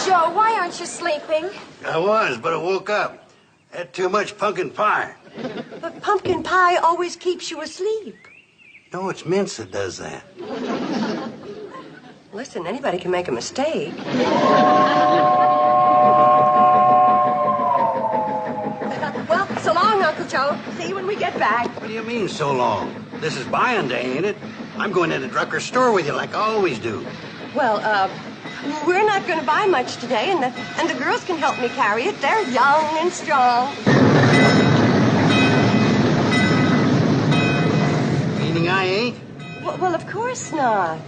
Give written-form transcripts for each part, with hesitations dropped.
Joe, why aren't you sleeping? I was, but I woke up. Had too much pumpkin pie. But pumpkin pie always keeps you asleep. No, it's mince that does that. Listen, anybody can make a mistake. Well, so long, Uncle Joe. See you when we get back. What do you mean, so long? This is buying day, ain't it? I'm going into Drucker's store with you like I always do. Well, we're not going to buy much today, and the girls can help me carry it. They're young and strong. Meaning I ain't? Well, of course not.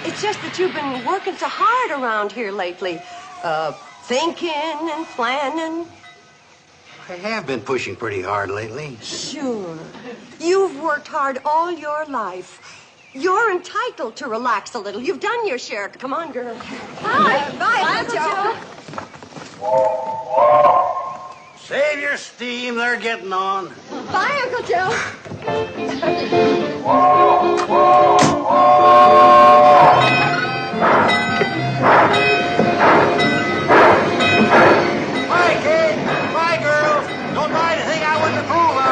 It's just that you've been working so hard around here lately. Thinking and planning. I have been pushing pretty hard lately. Sure. You've worked hard all your life. You're entitled to relax a little. You've done your share. Come on, girl. Bye. Bye, Uncle Joe. Save your steam. They're getting on. Bye, Uncle Joe. Bye, kid. Bye, girls. Don't buy anything I wouldn't approve of.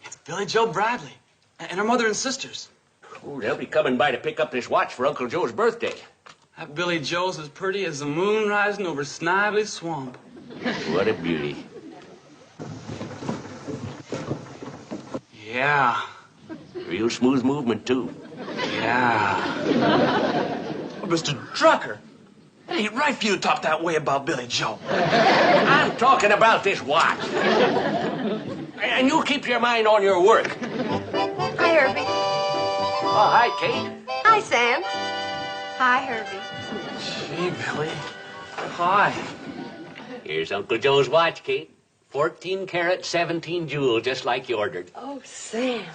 It's Billy Joe Bradley and her mother and sisters. Oh, they'll be coming by to pick up this watch for Uncle Joe's birthday. That Billy Joe's as pretty as the moon rising over Snively Swamp. What a beauty. Yeah. Real smooth movement, too. Yeah. Oh, Mr. Drucker, it ain't right for you to talk that way about Billy Joe. I'm talking about this watch. And you keep your mind on your work. Hi, Herby. Oh, hi, Kate. Hi, Sam. Hi, Herby. Gee, Billy. Hi. Here's Uncle Joe's watch, Kate. 14 karat, 17 jewel, just like you ordered. Oh, Sam.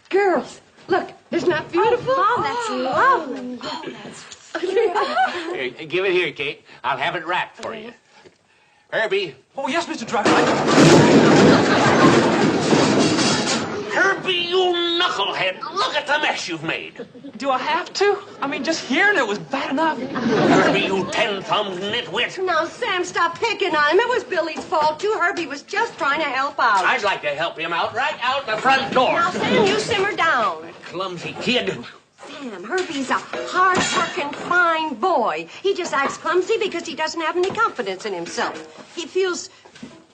Girls, look, isn't that beautiful? Oh, that's lovely. Here, give it here, Kate. I'll have it wrapped for you. Herbie. Oh, yes, Mr. Drucker. Herbie, you knucklehead. Look at the mess you've made. Do I have to? I mean, just hearing it was bad enough. Herbie, you 10-thumbed nitwit. Now, Sam, stop picking on him. It was Billy's fault, too. Herbie was just trying to help out. I'd like to help him out right out the front door. Now, Sam, you simmer down. Clumsy kid. Sam, Herbie's a hard-working, fine boy. He just acts clumsy because he doesn't have any confidence in himself. He feels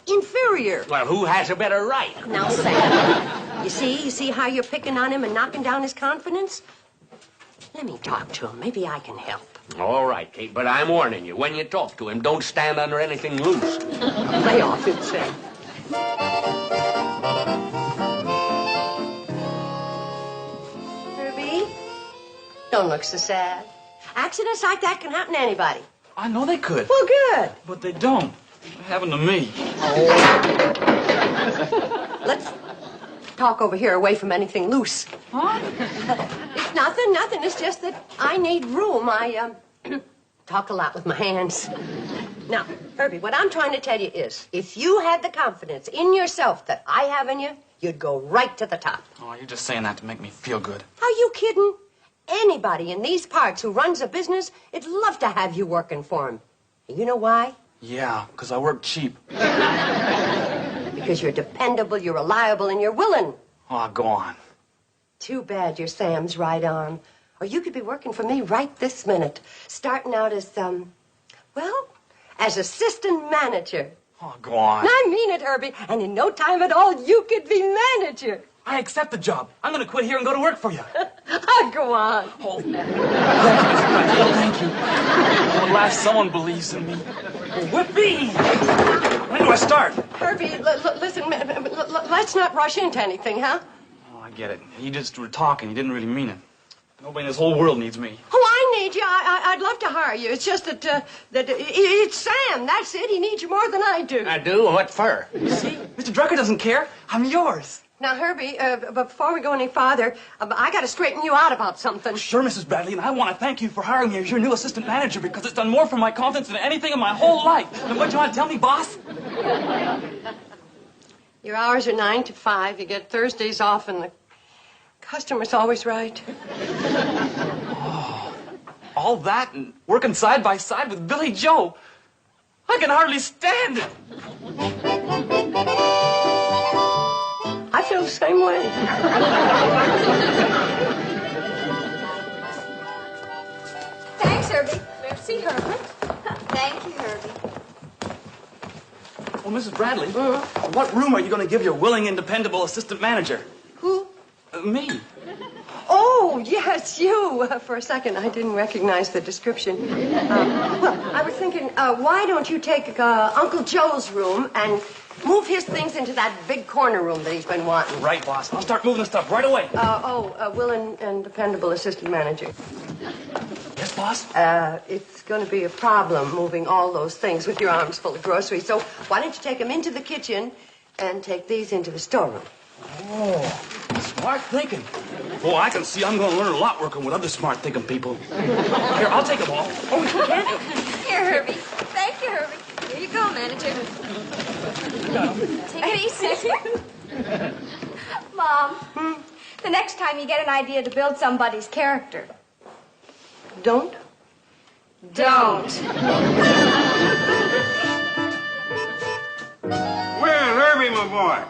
inferior. Well, who has a better right? Now, Sam, you see how you're picking on him and knocking down his confidence? Let me talk to him. Maybe I can help. All right, Kate, but I'm warning you. When you talk to him, don't stand under anything loose. Lay off it, Sam. Herbie, don't look so sad. Accidents like that can happen to anybody. I know they could. Well, good. But they don't. It happened to me. Let's talk over here away from anything loose. Huh? It's nothing. It's just that I need room. I talk a lot with my hands. Now, Herbie, what I'm trying to tell you is, if you had the confidence in yourself that I have in you, you'd go right to the top. Oh, you're just saying that to make me feel good. Are you kidding? Anybody in these parts who runs a business, would love to have you working for him. You know why? Yeah, because I work cheap. Because you're dependable, you're reliable, and you're willing. Oh, go on. Too bad your Sam's right on. Or you could be working for me right this minute. Starting out as, as assistant manager. Oh, go on. I mean it, Herbie. And in no time at all, you could be manager. I accept the job. I'm going to quit here and go to work for you. Oh, go on. Oh, thank you. At last someone believes in me. Whippy! When do I start? Herbie, listen, let's not rush into anything, huh? Oh, I get it. You just were talking. You didn't really mean it. Nobody in this whole world needs me. Oh, I need you. I'd love to hire you. It's just that it's Sam. That's it. He needs you more than I do. I do? What for? See? Mr. Drucker doesn't care. I'm yours. Now, Herbie, before we go any farther, I got to straighten you out about something. Sure, Mrs. Bradley, and I want to thank you for hiring me as your new assistant manager because it's done more for my confidence than anything in my whole life. And what do you want to tell me, boss? Your hours are 9 to 5. You get Thursdays off, and the customer's always right. Oh, all that and working side by side with Billy Joe. I can hardly stand it. I feel the same way. Thanks, Herbie. Merci, Herbert. Thank you, Herbie. Well, Mrs. Bradley, what room are you going to give your willing and dependable assistant manager? Who? Me. Oh, yes, you. For a second, I didn't recognize the description. Well, I was thinking, why don't you take Uncle Joe's room and move his things into that big corner room that he's been wanting? Right, boss. I'll start moving the stuff right away. Willing and dependable assistant manager. Yes, boss? It's going to be a problem moving all those things with your arms full of groceries. So why don't you take them into the kitchen and take these into the storeroom? Oh, smart thinking. Oh, I can see I'm going to learn a lot working with other smart thinking people. Here, I'll take them all. Oh, you can? Here, Herbie. Thank you, Herbie. Here you go, manager. Take it easy. Mom, the next time you get an idea to build somebody's character, Don't? don't. Well, Herbie, my boy.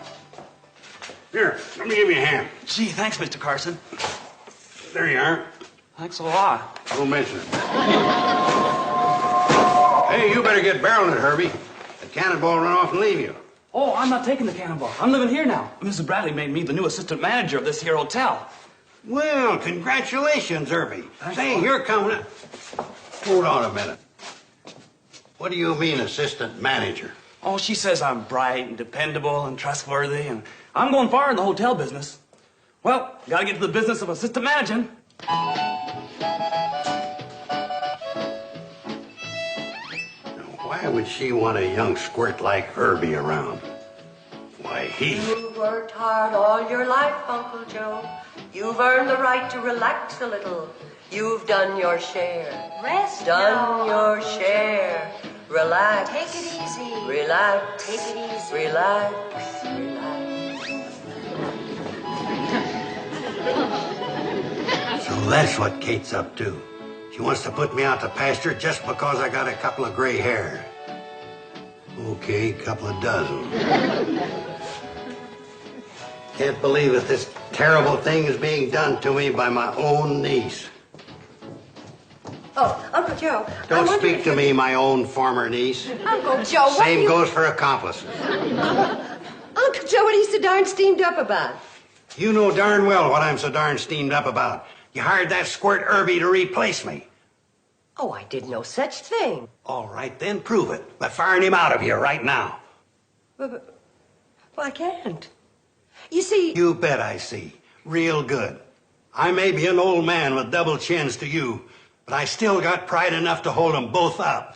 Here, let me give you a hand. Gee, thanks, Mr. Carson. There you are. Thanks a lot. Don't mention it. Hey, you better get barreling it, Herbie. The cannonball run off and leave you. Oh, I'm not taking the cannonball. I'm living here now. Mrs. Bradley made me the new assistant manager of this here hotel. Well, congratulations, Herbie. Thanks, Say, boss. you're coming. Hold on a minute. What do you mean, assistant manager? Oh, she says I'm bright and dependable and trustworthy, and I'm going far in the hotel business. Well, gotta get to the business of assistant managing. Why would she want a young squirt like Herbie around? Why, You've worked hard all your life, Uncle Joe. You've earned the right to relax a little. You've done your share. Rest Done now, your share. Relax. Take it easy. Relax. Take it easy. Relax. Relax. So that's what Kate's up to. She wants to put me out to pasture just because I got a couple of gray hairs. Okay, couple of dozen. Can't believe that this terrible thing is being done to me by my own niece. Oh, Uncle Joe. I Don't wonder speak if to you- me, my own former niece. Uncle Joe, what do Same you... goes for accomplices. Uncle Joe, what are you so darn steamed up about? You know darn well what I'm so darn steamed up about. You hired that squirt Herbie to replace me. Oh, I did no such thing. All right, then prove it by firing him out of here right now. Well, I can't. You see... You bet I see. Real good. I may be an old man with double chins to you, but I still got pride enough to hold them both up.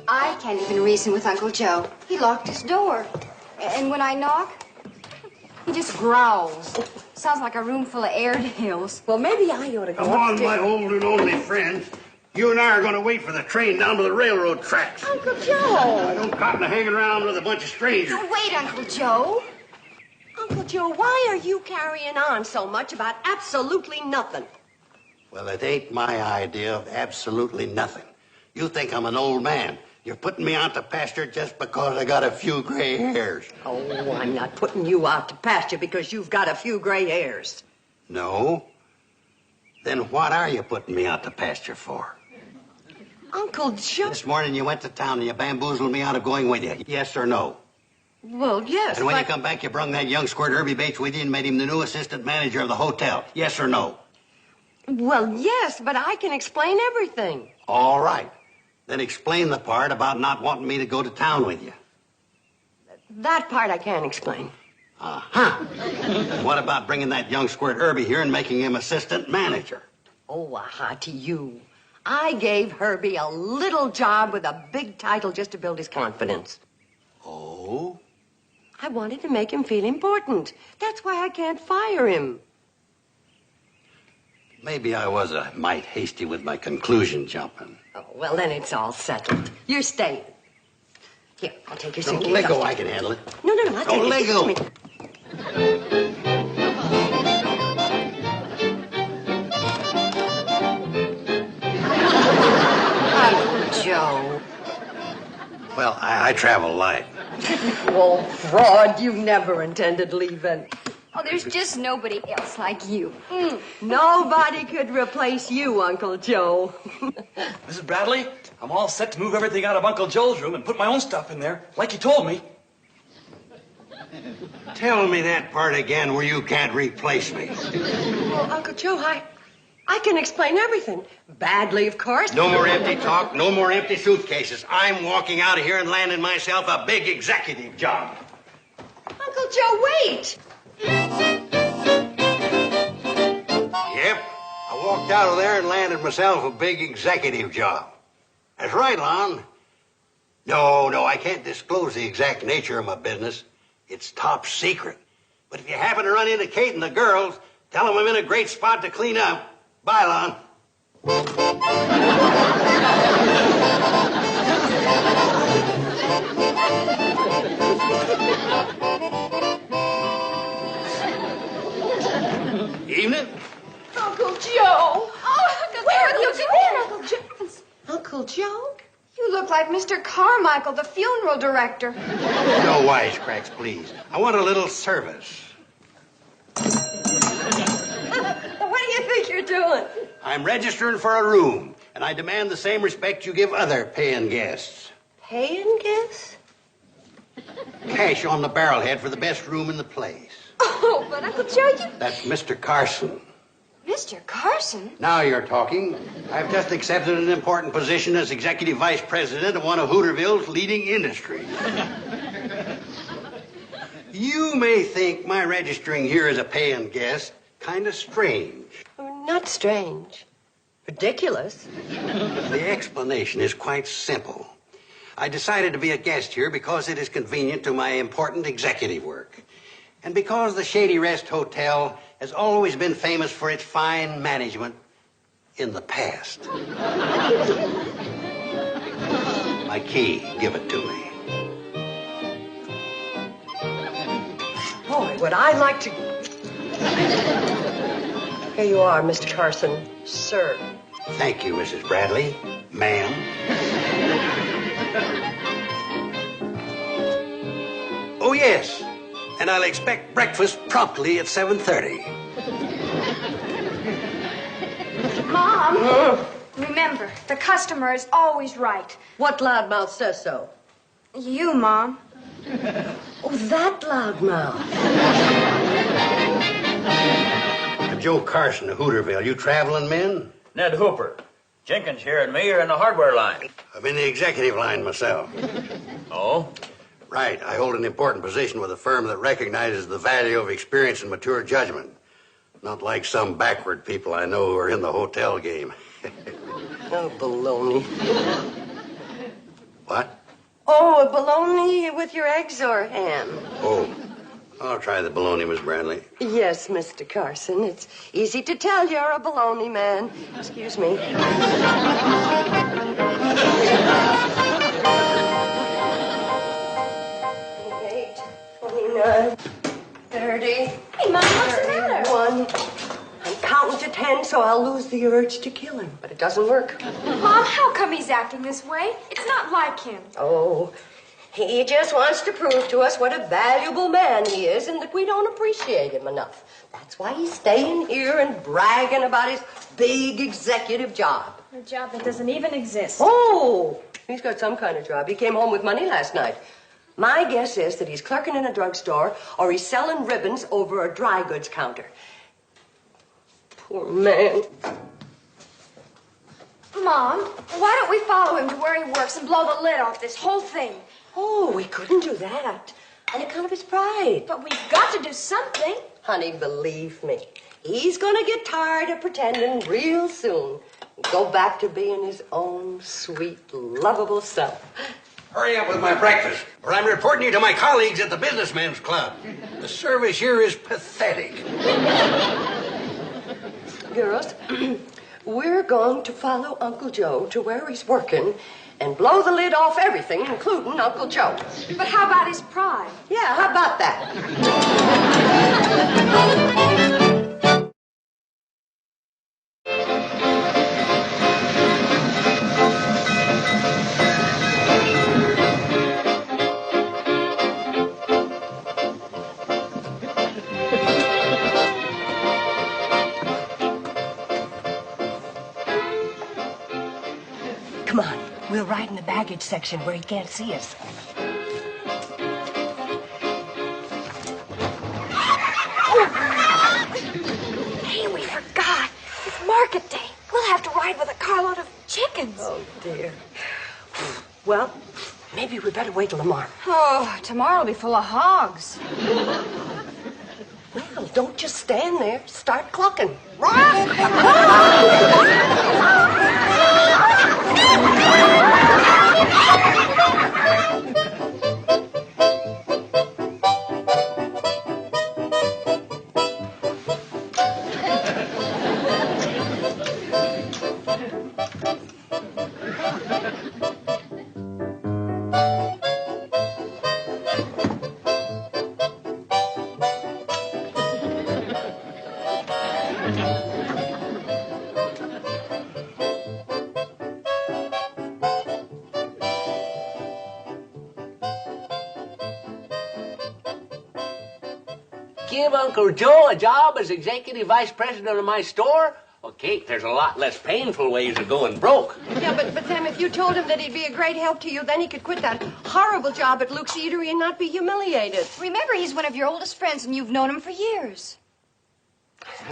I can't even reason with Uncle Joe. He locked his door. And when I knock, he just growls. Sounds like a room full of Airedales. Well, maybe I ought to go Come on, upstairs. my old and only friend. You and I are going to wait for the train down to the railroad tracks. Uncle Joe! I don't cotton to hanging around with a bunch of strangers. Wait, Uncle Joe. Uncle Joe, why are you carrying on so much about absolutely nothing? Well, it ain't my idea of absolutely nothing. You think I'm an old man. You're putting me out to pasture just because I got a few gray hairs. Oh, I'm not putting you out to pasture because you've got a few gray hairs. No? Then what are you putting me out to pasture for? Uncle Joe... This morning you went to town and you bamboozled me out of going with you. Yes or no? Well, yes, And when you but... come back, you brung that young squirt Herby Bates with you and made him the new assistant manager of the hotel. Yes or no? Well, yes, but I can explain everything. All right. Then explain the part about not wanting me to go to town with you. That part I can't explain. Uh-huh. And what about bringing that young squirt Herby here and making him assistant manager? Oh, aha, to you. I gave Herbie a little job with a big title just to build his confidence. Oh? I wanted to make him feel important. That's why I can't fire him. Maybe I was a mite hasty with my conclusion jumping. Oh, well, then it's all settled. You're staying. Here, I'll take your Don't suitcase. let go, I can handle it. No, I'll take Don't it. let go. Excuse me. Joe. Well, I travel light. Oh, fraud, you never intended leaving. Oh, there's just nobody else like you. Nobody could replace you, Uncle Joe. Mrs. Bradley, I'm all set to move everything out of Uncle Joe's room and put my own stuff in there, like you told me. Tell me that part again where you can't replace me. Well, Uncle Joe, I can explain everything. Badly, of course. No more empty talk, no more empty suitcases. I'm walking out of here and landing myself a big executive job. Uncle Joe, wait. Yep, I walked out of there and landed myself a big executive job. That's right, Lon. No, I can't disclose the exact nature of my business. It's top secret. But if you happen to run into Kate and the girls, tell them I'm in a great spot to clean up. Bye, Lon. Evening. Uncle Joe. Oh, where have you been, Uncle Joe? Uncle Joe? You look like Mr. Carmichael, the funeral director. No wisecracks, please. I want a little service. What do you think you're doing? I'm registering for a room, and I demand the same respect you give other paying guests. Paying guests? Cash on the barrelhead for the best room in the place. Oh, but Uncle Joe, you... That's Mr. Carson. Mr. Carson? Now you're talking. I've just accepted an important position as executive vice president of one of Hooterville's leading industries. You may think my registering here as a paying guest kind of strange. Not strange. Ridiculous. The explanation is quite simple. I decided to be a guest here because it is convenient to my important executive work. And because the Shady Rest Hotel has always been famous for its fine management in the past. My key, give it to me. Boy, would I like to... Here you are, Mr. Carson. Sir. Thank you, Mrs. Bradley. Ma'am. Oh, yes. And I'll expect breakfast promptly at 7:30. Mom, remember, the customer is always right. What loudmouth says so? You, Mom. Oh, that loudmouth. Joe Carson of Hooterville. You traveling men? Ned Hooper. Jenkins here and me are in the hardware line. I'm in the executive line myself. Oh? Right. I hold an important position with a firm that recognizes the value of experience and mature judgment. Not like some backward people I know who are in the hotel game. Oh, baloney. What? Oh, a bologna with your eggs or ham? Oh, I'll try the bologna, Miss Bradley. Yes, Mr. Carson. It's easy to tell you're a bologna man. Excuse me. 29, 30. Hey, Mom, what's the matter? 31. I'm counting to 10, so I'll lose the urge to kill him. But it doesn't work. Mom, how come he's acting this way? It's not like him. Oh, he just wants to prove to us what a valuable man he is and that we don't appreciate him enough. That's why he's staying here and bragging about his big executive job. A job that doesn't even exist. Oh, he's got some kind of job. He came home with money last night. My guess is that he's clerking in a drugstore or he's selling ribbons over a dry goods counter. Poor man. Mom, why don't we follow him to where he works and blow the lid off this whole thing? Oh, we couldn't do that on account of his pride. But we've got to do something. Honey, believe me, he's gonna get tired of pretending real soon. Go back to being his own sweet, lovable self. Hurry up with my breakfast, or I'm reporting you to my colleagues at the Businessmen's Club. The service here is pathetic. Girls, we're going to follow Uncle Joe to where he's working and blow the lid off everything, including Uncle Joe. But how about his pride? Yeah, how about that? Come on, we'll ride in the baggage section where he can't see us. Hey, we forgot. It's market day. We'll have to ride with a carload of chickens. Oh, dear. Well, maybe we better wait till tomorrow. Oh, tomorrow'll be full of hogs. Well, don't just stand there. Start clucking. Give Uncle Joe a job as executive vice president of my store? Well, Kate, there's a lot less painful ways of going broke. Yeah, but Sam, if you told him that he'd be a great help to you, then he could quit that horrible job at Luke's Eatery and not be humiliated. Remember, he's one of your oldest friends, and you've known him for years.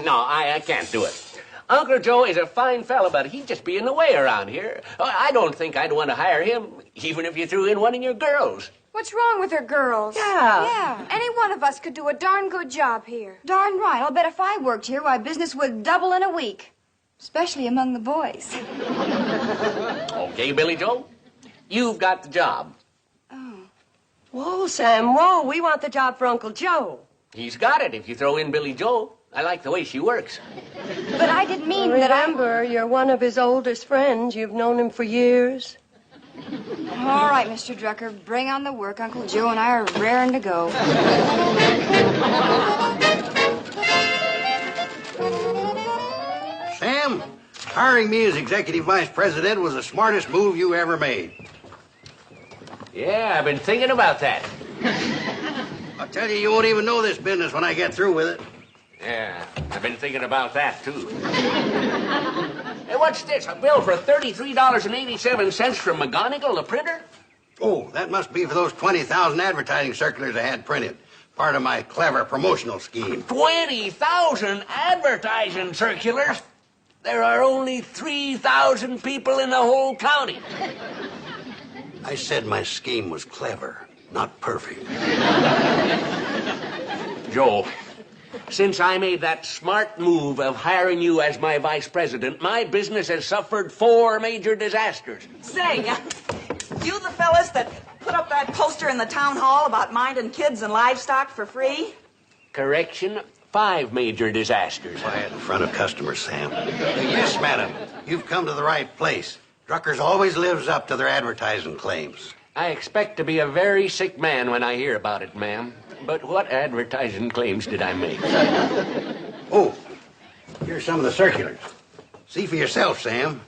No, I can't do it. Uncle Joe is a fine fella, but he'd just be in the way around here. I don't think I'd want to hire him, even if you threw in one of your girls. What's wrong with her, girls? Yeah. Any one of us could do a darn good job here. Darn right. I'll bet if I worked here, why, business would double in a week. Especially among the boys. Okay, Billy Joe, you've got the job. Whoa, Sam, whoa. We want the job for Uncle Joe. He's got it if you throw in Billy Joe. I like the way she works. But I didn't mean that I... Remember, you're one of his oldest friends. You've known him for years. All right, Mr. Drucker, bring on the work. Uncle Joe and I are raring to go. Sam, hiring me as executive vice president was the smartest move you ever made. Yeah, I've been thinking about that. I'll tell you, you won't even know this business when I get through with it. Yeah, I've been thinking about that, too. Hey, what's this? A bill for $33.87 from McGonigal, the printer? Oh, that must be for those 20,000 advertising circulars I had printed. Part of my clever promotional scheme. 20,000 advertising circulars? There are only 3,000 people in the whole county. I said my scheme was clever, not perfect. Joe, since I made that smart move of hiring you as my vice president, my business has suffered 4 major disasters. Say, you the fellas that put up that poster in the town hall about minding kids and livestock for free? Correction, 5 major disasters. Quiet in front of customers, Sam. Yes, madam. You've come to the right place. Drucker's always lives up to their advertising claims. I expect to be a very sick man when I hear about it, ma'am. But what advertising claims did I make? Oh, here's some of the circulars. See for yourself, Sam.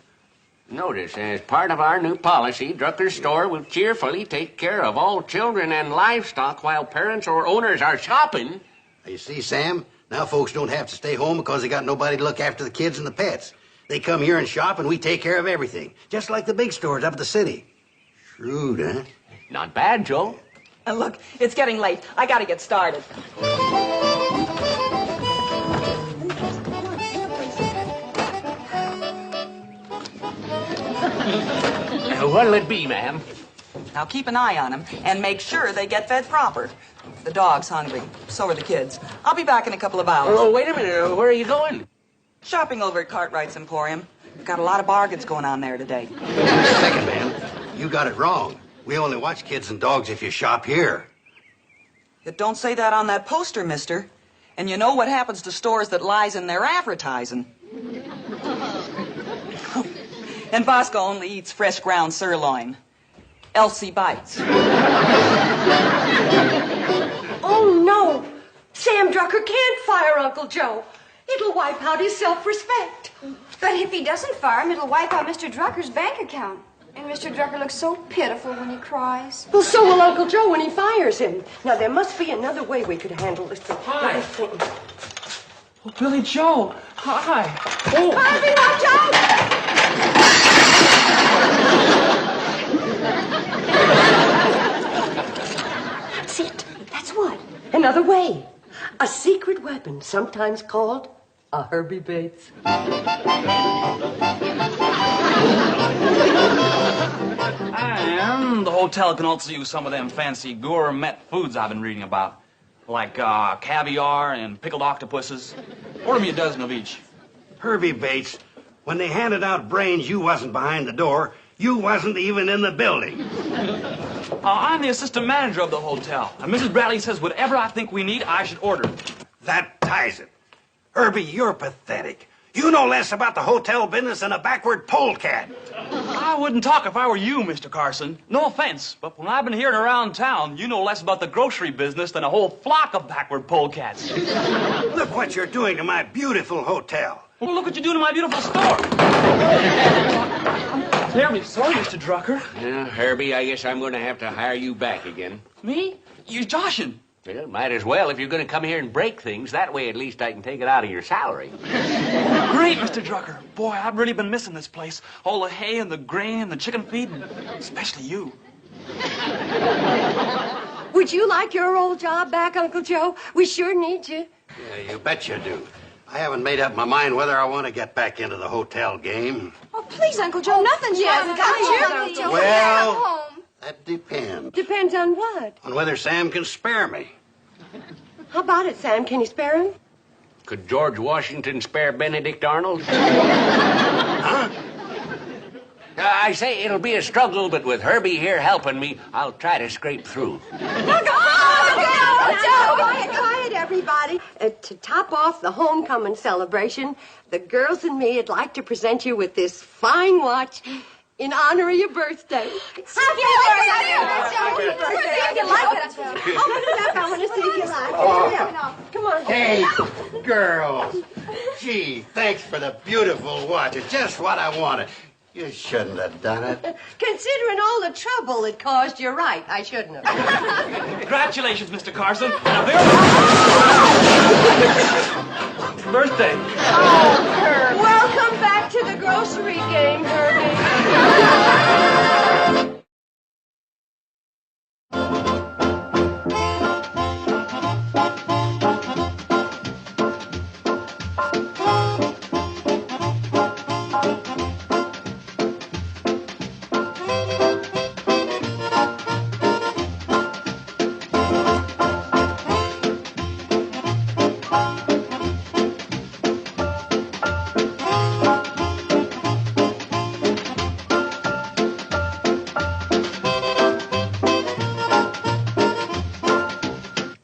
Notice, as part of our new policy, Drucker's store will cheerfully take care of all children and livestock while parents or owners are shopping. You see, Sam, now folks don't have to stay home because they got nobody to look after the kids and the pets. They come here and shop, and we take care of everything, just like the big stores up at the city. Shrewd, huh? Not bad, Joe. And look, it's getting late. I gotta get started. What'll it be, ma'am? Now keep an eye on them and make sure they get fed proper. The dog's hungry. So are the kids. I'll be back in a couple of hours. Oh, wait a minute. Where are you going? Shopping over at Cartwright's Emporium. We've got a lot of bargains going on there today. Wait a second, man. You got it wrong. We only watch kids and dogs if you shop here. It don't say that on that poster, mister. And you know what happens to stores that lies in their advertising. And Bosco only eats fresh ground sirloin. Herby Bates. Oh, no. Sam Drucker can't fire Uncle Joe. It'll wipe out his self-respect. But if he doesn't fire him, it'll wipe out Mr. Drucker's bank account. And Mr. Drucker looks so pitiful when he cries. Well, so will Uncle Joe when he fires him. Now, there must be another way we could handle this thing. Hi. Oh, Billy Joe. Hi. Oh. Herby, watch out! That's it. That's what? Another way. A secret weapon, sometimes called a Herby Bates. And the hotel can also use some of them fancy gourmet foods I've been reading about. Like caviar and pickled octopuses. Order me a dozen of each. Herby Bates, when they handed out brains, you wasn't behind the door. You wasn't even in the building. I'm the assistant manager of the hotel. And Mrs. Bradley says whatever I think we need, I should order. That ties it. Herby, you're pathetic. You know less about the hotel business than a backward polecat. I wouldn't talk if I were you, Mr. Carson. No offense, but when I've been hearing around town, you know less about the grocery business than a whole flock of backward polecats. Look what you're doing to my beautiful hotel. Well, look what you're doing to my beautiful store. I'm terribly sorry, Mr. Drucker. Yeah, Herby, I guess I'm going to have to hire you back again. Me? You're joshing. Well, might as well if you're going to come here and break things. That way, at least I can take it out of your salary. Great, Mr. Drucker. Boy, I've really been missing this place. All the hay and the grain and the chicken feed, and especially you. Would you like your old job back, Uncle Joe? We sure need you. Yeah, you bet you do. I haven't made up my mind whether I want to get back into the hotel game. Oh, please, Uncle Joe, nothing's wrong with Uncle Joe. Well, Home. that depends. Depends on what? On whether Sam can spare me. How about it, Sam? Can you spare him? Could George Washington spare Benedict Arnold? Huh? I say it'll be a struggle, but with Herby here helping me, I'll try to scrape through. Quiet, everybody. To top off the homecoming celebration, the girls and me would like to present you with this fine watch in honor of your birthday. Happy birthday! If you like it, open it up. I want to see if you like it. Come on. Hey, girls. Gee, thanks for the beautiful watch. It's just what I wanted. You shouldn't have done it. Considering all the trouble it caused, you're right. I shouldn't have. Congratulations, Mr. Carson. And a very birthday. Oh, Herb. Welcome back to the grocery game, Herby.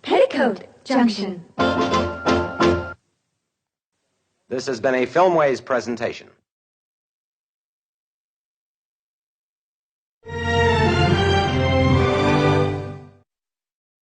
Petticoat, Junction. This has been a Filmways presentation.